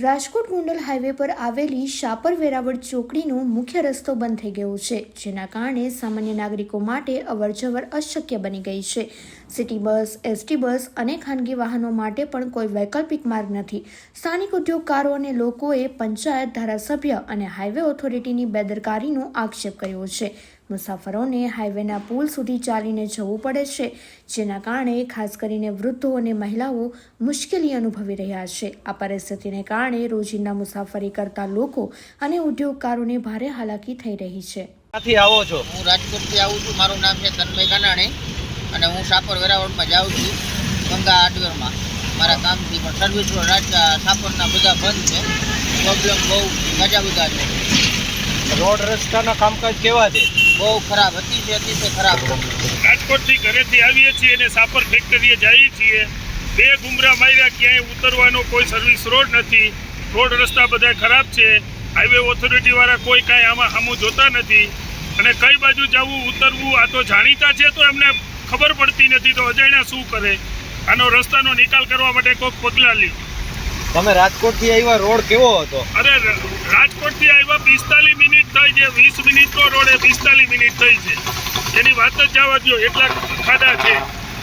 Rajkot Gondal highway પર આવેલી શાપર વેરાવળ ચોકડીનો મુખ્ય રસ્તો બંધ થઈ ગયો છે, જેના કારણે સામાન્ય નાગરિકો માટે અવરજવર અશક્ય બની ગઈ છે। સિટી બસ, એસટી બસ અને ખાનગી વાહનો માટે પણ કોઈ વૈકલ્પિક માર્ગ નથી। સ્થાનિક ઉદ્યોગકારો અને લોકોએ પંચાયત, ધારાસભ્ય અને હાઈવે ઓથોરિટીની બેદરકારીનો આક્ષેપ કર્યો છે। મુસાફરોને હાઈવેના પુલ સુધી ચાલીને જવું પડે છે, જેના કારણે ખાસ કરીને વૃદ્ધો અને મહિલાઓ મુશ્કેલી અનુભવી રહ્યા છે। આ પરિસ્થિતિને કારણે રોજિંદા મુસાફરી કરતા લોકો અને ઉદ્યોગકારોને ભારે હાલાકી થઈ રહી છે। ક્યાંથી આવો છો? હું રાજકોટથી આવું છું। મારું નામ છે તન્મય કાનાણી અને હું શાપર વેરાવળમાં જાઉં છું ગંગા હાર્ડવેરમાં મારા કામથી। પણ સર્વિસ રોડ શાપરના બધા બંધ છે, પ્રોબ્લેમ બહુ મજા બધા છે। રોડ રસ્તાના કામકાજ કેવા છે? બહુ ખરાબ, અતિશય ખરાબ। રાજકોટથી ઘરેથી આવીએ છીએ અને શાપર ફેક્ટરીએ જઈએ છીએ। બે ગુમરા માર્યા, ક્યાંય ઉતરવાનો કોઈ સર્વિસ રોડ નથી। રોડ રસ્તા બધા ખરાબ છે। હાઈવે ઓથોરિટીવાળા કોઈ કાંઈ આમાં સામું જોતા નથી અને કઈ બાજુ જવું, ઉતરવું આ તો જાણીતા છે તો એમને ખબર પડતી નથી, તો અજાણ્યા શું કરે? આનો રસ્તાનો નિકાલ કરવા માટે કોઈક પગલાં લે। તમે રાજકોટથી આવ્યા, રોડ કેવો હતો? અરે રાજકોટથી આવ્યા 45 મિનિટ થઈ છે, 20 મિનિટનો રોડ એ 45 મિનિટ થઈ છે, એની વાત જ જવા દો, એટલા ખાડા છે।